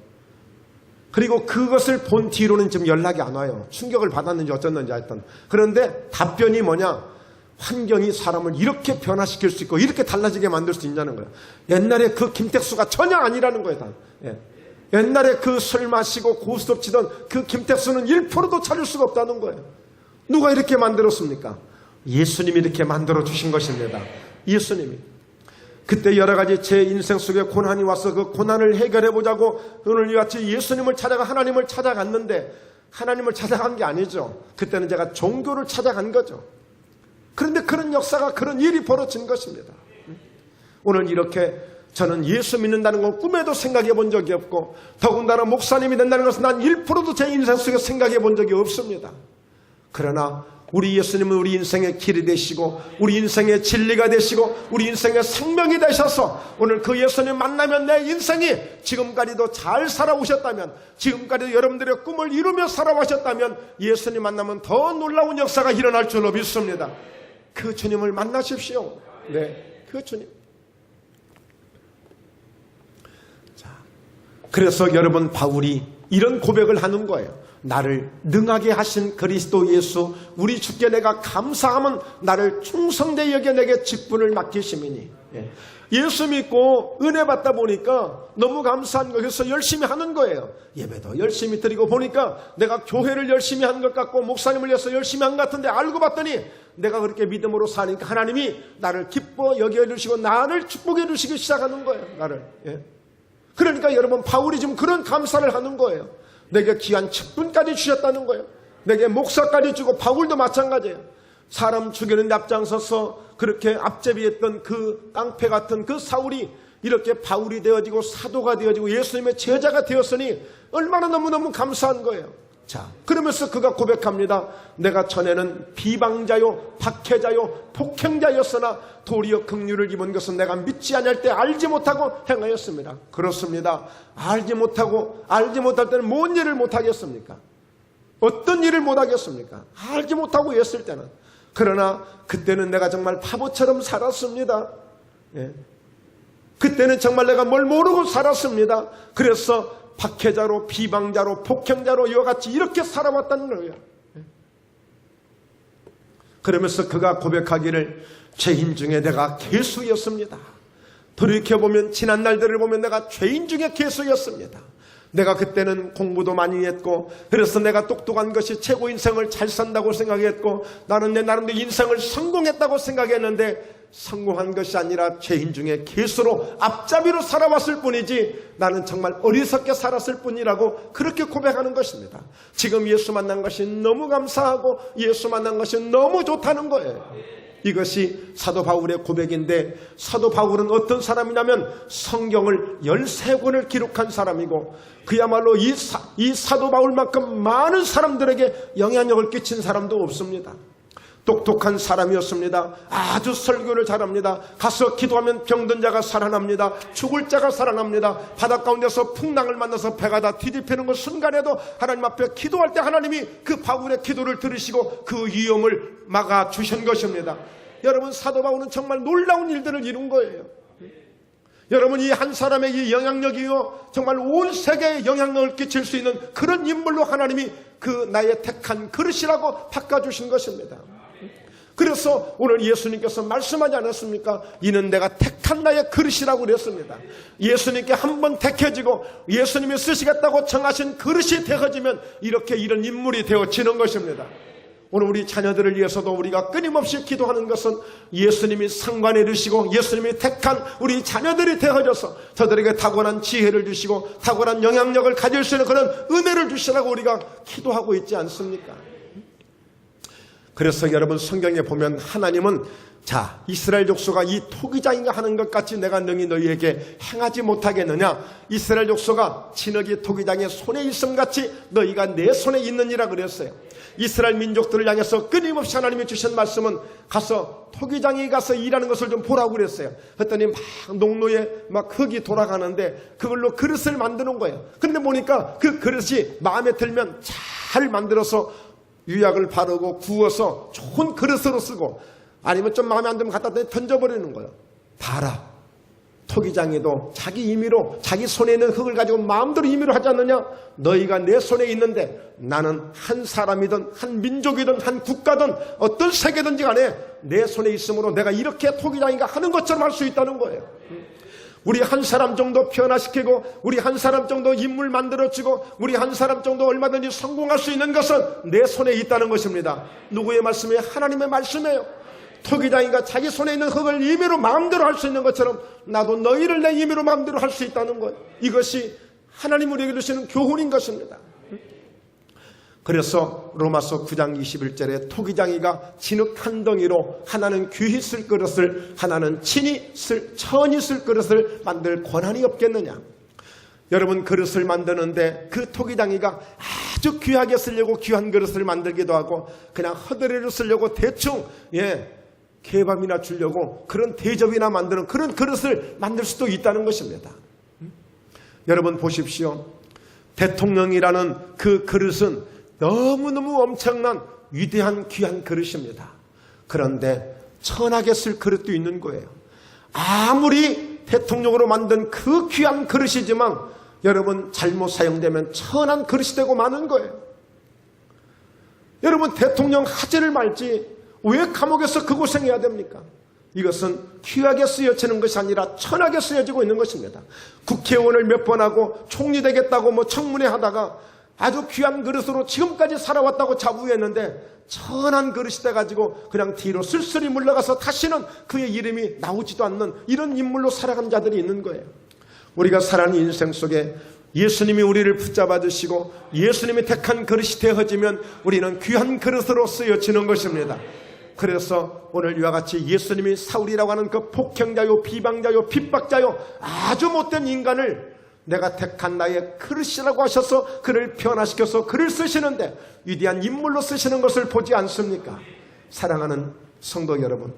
그리고 그것을 본 뒤로는 지금 연락이 안 와요. 충격을 받았는지 어쩌는지 하여튼. 그런데 답변이 뭐냐? 환경이 사람을 이렇게 변화시킬 수 있고 이렇게 달라지게 만들 수 있냐는 거예요. 옛날에 그 김택수가 전혀 아니라는 거예요. 다. 옛날에 그 술 마시고 고스톱 치던 그 김택수는 1%도 찾을 수가 없다는 거예요. 누가 이렇게 만들었습니까? 예수님이 이렇게 만들어 주신 것입니다. 예수님이. 그때 여러 가지 제 인생 속에 고난이 와서 그 고난을 해결해 보자고 오늘 이같이 예수님을 찾아가 하나님을 찾아갔는데 하나님을 찾아간 게 아니죠. 그때는 제가 종교를 찾아간 거죠. 그런데 그런 역사가 그런 일이 벌어진 것입니다. 오늘 이렇게 저는 예수 믿는다는 건 꿈에도 생각해 본 적이 없고 더군다나 목사님이 된다는 것은 난 1%도 제 인생 속에 생각해 본 적이 없습니다. 그러나 우리 예수님은 우리 인생의 길이 되시고 우리 인생의 진리가 되시고 우리 인생의 생명이 되셔서 오늘 그 예수님 만나면 내 인생이 지금까지도 잘 살아오셨다면 지금까지도 여러분들의 꿈을 이루며 살아오셨다면 예수님 만나면 더 놀라운 역사가 일어날 줄로 믿습니다. 그 주님을 만나십시오. 네, 그 주님. 자, 그래서 여러분 바울이 이런 고백을 하는 거예요. 나를 능하게 하신 그리스도 예수 우리 주께 내가 감사함은 나를 충성되이 여겨 내게 직분을 맡기심이니. 예수 믿고 은혜 받다 보니까 너무 감사한 거여서 열심히 하는 거예요. 예배도 열심히 드리고 보니까 내가 교회를 열심히 한 것 같고 목사님을 위해서 열심히 한 것 같은데 알고 봤더니 내가 그렇게 믿음으로 사니까 하나님이 나를 기뻐 여겨주시고 나를 축복해 주시기 시작하는 거예요. 나를. 그러니까 여러분 바울이 지금 그런 감사를 하는 거예요. 내게 귀한 직분까지 주셨다는 거예요. 내게 목사까지 주고 바울도 마찬가지예요. 사람 죽이는 데 앞장서서 그렇게 앞제비했던 그 깡패 같은 그 사울이 이렇게 바울이 되어지고 사도가 되어지고 예수님의 제자가 되었으니 얼마나 너무너무 감사한 거예요. 자, 그러면서 그가 고백합니다. 내가 전에는 비방자요 박해자요 폭행자였으나 도리어 긍휼을 입은 것은 내가 믿지 아니할 때 알지 못하고 행하였습니다. 그렇습니다. 알지 못할 때는 뭔 일을 못하겠습니까? 어떤 일을 못하겠습니까? 알지 못하고 했을 때는. 그러나 그때는 내가 정말 바보처럼 살았습니다. 예. 그때는 정말 내가 뭘 모르고 살았습니다. 그래서 박해자로, 비방자로, 폭행자로 이와 같이 이렇게 살아왔다는 거예요. 그러면서 그가 고백하기를 죄인 중에 내가 괴수였습니다. 돌이켜보면 지난 날들을 보면 내가 죄인 중에 괴수였습니다. 내가 그때는 공부도 많이 했고 그래서 내가 똑똑한 것이 최고 인생을 잘 산다고 생각했고 나는 내 나름대로 인생을 성공했다고 생각했는데 성공한 것이 아니라 죄인 중에 괴수로 앞잡이로 살아왔을 뿐이지 나는 정말 어리석게 살았을 뿐이라고 그렇게 고백하는 것입니다. 지금 예수 만난 것이 너무 감사하고 예수 만난 것이 너무 좋다는 거예요. 이것이 사도 바울의 고백인데 사도 바울은 어떤 사람이냐면 성경을 13권을 기록한 사람이고 그야말로 이 사도 바울만큼 많은 사람들에게 영향력을 끼친 사람도 없습니다. 똑똑한 사람이었습니다. 아주 설교를 잘합니다. 가서 기도하면 병든 자가 살아납니다. 죽을 자가 살아납니다. 바닷 가운데서 풍랑을 만나서 배가 다 뒤집히는 것 순간에도 하나님 앞에 기도할 때 하나님이 그 바울의 기도를 들으시고 그 위험을 막아주신 것입니다. 여러분 사도 바울은 정말 놀라운 일들을 이룬 거예요. 여러분 이 한 사람의 이 영향력이요 정말 온 세계에 영향력을 끼칠 수 있는 그런 인물로 하나님이 그 나의 택한 그릇이라고 바꿔주신 것입니다. 그래서 오늘 예수님께서 말씀하지 않았습니까? 이는 내가 택한 나의 그릇이라고 그랬습니다. 예수님께 한번 택해지고 예수님이 쓰시겠다고 정하신 그릇이 되어지면 이렇게 이런 인물이 되어지는 것입니다. 오늘 우리 자녀들을 위해서도 우리가 끊임없이 기도하는 것은 예수님이 상관에 이르시고 예수님이 택한 우리 자녀들이 되어져서 저들에게 타고난 지혜를 주시고 타고난 영향력을 가질 수 있는 그런 은혜를 주시라고 우리가 기도하고 있지 않습니까? 그래서 여러분 성경에 보면 하나님은 자 이스라엘 족속아 이 토기장이가 하는 것 같이 내가 능히 너희에게 행하지 못하겠느냐. 이스라엘 족속아 진흙이 토기장의 손에 있음같이 너희가 내 손에 있느니라 그랬어요. 이스라엘 민족들을 향해서 끊임없이 하나님이 주신 말씀은 가서 토기장에 가서 일하는 것을 좀 보라고 그랬어요. 그랬더니 막 농로에 막 흙이 돌아가는데 그걸로 그릇을 만드는 거예요. 그런데 보니까 그 그릇이 마음에 들면 잘 만들어서 유약을 바르고 구워서 좋은 그릇으로 쓰고 아니면 좀 마음에 안 들면 갖다 던져버리는 거예요. 봐라. 토기장이도 자기 임의로 자기 손에 있는 흙을 가지고 마음대로 임의로 하지 않느냐. 너희가 내 손에 있는데 나는 한 사람이든 한 민족이든 한 국가든 어떤 세계든지 간에 내 손에 있으므로 내가 이렇게 토기장이가 하는 것처럼 할 수 있다는 거예요. 우리 한 사람 정도 변화시키고 우리 한 사람 정도 인물 만들어지고 우리 한 사람 정도 얼마든지 성공할 수 있는 것은 내 손에 있다는 것입니다. 누구의 말씀이에요? 하나님의 말씀이에요. 토기장이가 자기 손에 있는 흙을 임의로 마음대로 할 수 있는 것처럼 나도 너희를 내 임의로 마음대로 할 수 있다는 것. 이것이 하나님 우리에게 주시는 교훈인 것입니다. 그래서 로마서 9장 21절에 토기장이가 진흙 한 덩이로 하나는 귀히 쓸 그릇을 하나는 천히 쓸 그릇을 만들 권한이 없겠느냐. 여러분 그릇을 만드는데 그 토기장이가 아주 귀하게 쓰려고 귀한 그릇을 만들기도 하고 그냥 허드레로 쓰려고 대충 개밥이나 주려고 그런 대접이나 만드는 그런 그릇을 만들 수도 있다는 것입니다. 여러분 보십시오. 대통령이라는 그 그릇은 너무너무 엄청난 위대한 귀한 그릇입니다. 그런데 천하게 쓸 그릇도 있는 거예요. 아무리 대통령으로 만든 그 귀한 그릇이지만 여러분 잘못 사용되면 천한 그릇이 되고 마는 거예요. 여러분 대통령 하지를 말지 왜 감옥에서 그 고생해야 됩니까? 이것은 귀하게 쓰여지는 것이 아니라 천하게 쓰여지고 있는 것입니다. 국회의원을 몇 번 하고 총리 되겠다고 청문회 하다가 아주 귀한 그릇으로 지금까지 살아왔다고 자부했는데 천한 그릇이 돼가지고 그냥 뒤로 쓸쓸히 물러가서 다시는 그의 이름이 나오지도 않는 이런 인물로 살아간 자들이 있는 거예요. 우리가 살아가는 인생 속에 예수님이 우리를 붙잡아 주시고 예수님이 택한 그릇이 되어지면 우리는 귀한 그릇으로 쓰여지는 것입니다. 그래서 오늘 이와 같이 예수님이 사울이라고 하는 그 폭행자요 비방자요 핍박자요 아주 못된 인간을 내가 택한 나의 그릇이라고 하셔서 그를 변화시켜서 그를 쓰시는데 위대한 인물로 쓰시는 것을 보지 않습니까? 사랑하는 성도 여러분,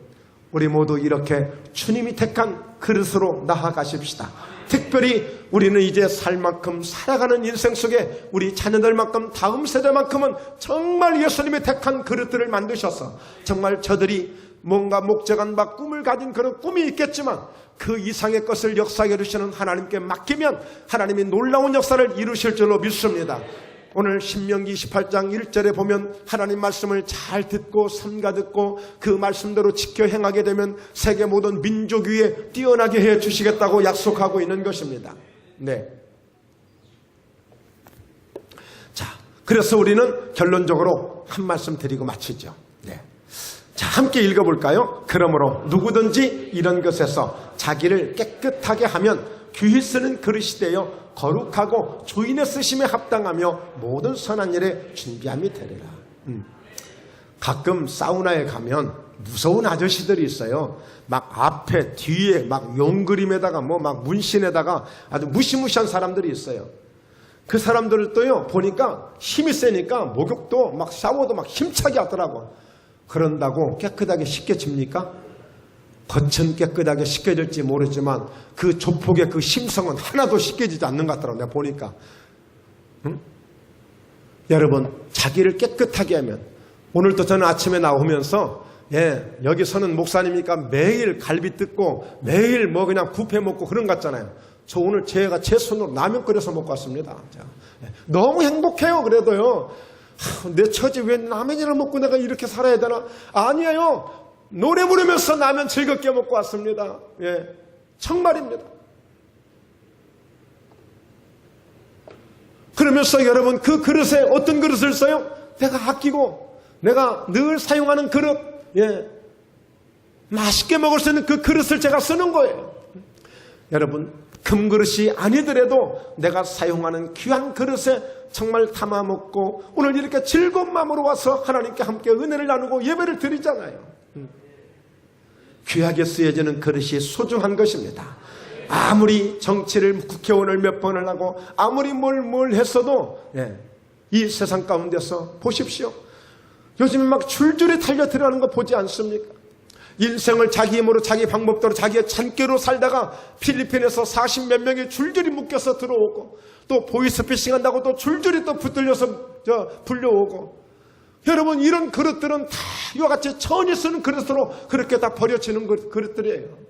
우리 모두 이렇게 주님이 택한 그릇으로 나아가십시다. 특별히 우리는 이제 살 만큼 살아가는 인생 속에 우리 자녀들만큼 다음 세대만큼은 정말 예수님이 택한 그릇들을 만드셔서 정말 저들이 뭔가 목적한 바 꿈을 가진 그런 꿈이 있겠지만 그 이상의 것을 역사해 주시는 하나님께 맡기면 하나님이 놀라운 역사를 이루실 줄로 믿습니다. 오늘 신명기 28장 1절에 보면 하나님 말씀을 잘 듣고 삼가 듣고 그 말씀대로 지켜 행하게 되면 세계 모든 민족 위에 뛰어나게 해 주시겠다고 약속하고 있는 것입니다. 네. 자, 그래서 우리는 결론적으로 한 말씀 드리고 마치죠. 네. 자, 함께 읽어볼까요? 그러므로 누구든지 이런 것에서 자기를 깨끗하게 하면 귀히 쓰는 그릇이 되어 거룩하고 주인의 쓰심에 합당하며 모든 선한 일에 준비함이 되리라. 가끔 사우나에 가면 무서운 아저씨들이 있어요. 막 앞에 뒤에 막 용그림에다가 뭐 막 문신에다가 아주 무시무시한 사람들이 있어요. 그 사람들을 또요 보니까 힘이 세니까 목욕도 막 샤워도 막 힘차게 하더라고. 그런다고 깨끗하게 씻겨집니까? 겉은 깨끗하게 씻겨질지 모르지만 그 조폭의 그 심성은 하나도 씻겨지지 않는 것 같더라고요. 내가 보니까. 응? 여러분, 자기를 깨끗하게 하면, 오늘도 저는 아침에 나오면서 여기서는 목사님이니까 매일 갈비 뜯고 매일 뭐 그냥 뷔페 먹고 그런 것 같잖아요. 저 오늘 제가 제 손으로 라면 끓여서 먹고 왔습니다. 너무 행복해요. 그래도요. 내 처지 왜 라면이나 먹고 내가 이렇게 살아야 되나? 아니에요. 노래 부르면서 라면 즐겁게 먹고 왔습니다. 정말입니다. 그러면서 여러분 그 그릇에 어떤 그릇을 써요? 내가 아끼고 내가 늘 사용하는 그릇, 맛있게 먹을 수 있는 그 그릇을 제가 쓰는 거예요. 여러분, 금그릇이 아니더라도 내가 사용하는 귀한 그릇에 정말 담아 먹고 오늘 이렇게 즐거운 마음으로 와서 하나님께 함께 은혜를 나누고 예배를 드리잖아요. 귀하게 쓰여지는 그릇이 소중한 것입니다. 아무리 정치를 국회의원을 몇 번을 하고 아무리 뭘 했어도 이 세상 가운데서 보십시오. 요즘에 막 줄줄이 달려 들어가는 거 보지 않습니까? 인생을 자기 힘으로 자기 방법대로 자기의 찬깨로 살다가 필리핀에서 40몇 명이 줄줄이 묶여서 들어오고 또 보이스피싱 한다고 또 줄줄이 또 붙들려서 불려오고, 여러분 이런 그릇들은 다 이와 같이 천이 쓰는 그릇으로 그렇게 다 버려지는 그릇들이에요.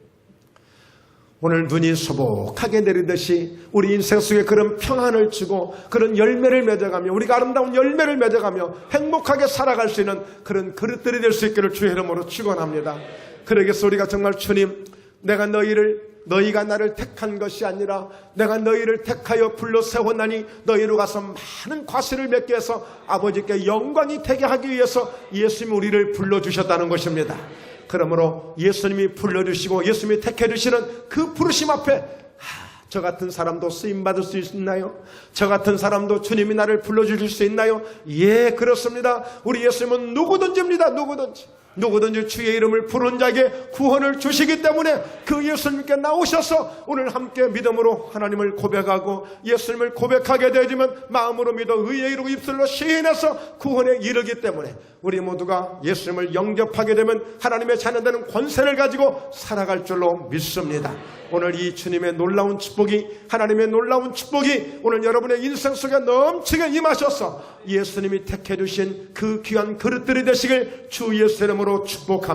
오늘 눈이 소복하게 내리듯이 우리 인생 속에 그런 평안을 주고 그런 열매를 맺어가며 우리가 아름다운 열매를 맺어가며 행복하게 살아갈 수 있는 그런 그릇들이 될 수 있기를 주의 이름으로 축원합니다. 그러겠어 우리가 정말 주님, 내가 너희가 나를 택한 것이 아니라 내가 너희를 택하여 불러 세웠나니 너희로 가서 많은 과실을 맺게 해서 아버지께 영광이 되게 하기 위해서 예수님이 우리를 불러주셨다는 것입니다. 그러므로 예수님이 불러주시고 예수님이 택해주시는 그 부르심 앞에 저 같은 사람도 쓰임받을 수 있나요? 저 같은 사람도 주님이 나를 불러주실 수 있나요? 예, 그렇습니다. 우리 예수님은 누구든지입니다. 누구든지 주의 이름을 부른 자에게 구원을 주시기 때문에 그 예수님께 나오셔서 오늘 함께 믿음으로 하나님을 고백하고 예수님을 고백하게 되어지면 마음으로 믿어 의에 이르고 입술로 시인해서 구원에 이르기 때문에 우리 모두가 예수님을 영접하게 되면 하나님의 자녀되는 권세를 가지고 살아갈 줄로 믿습니다. 오늘 이 주님의 놀라운 축복이, 하나님의 놀라운 축복이 오늘 여러분의 인생 속에 넘치게 임하셔서 예수님이 택해 주신 그 귀한 그릇들이 되시길 주 예수 이름으로 축복합니다.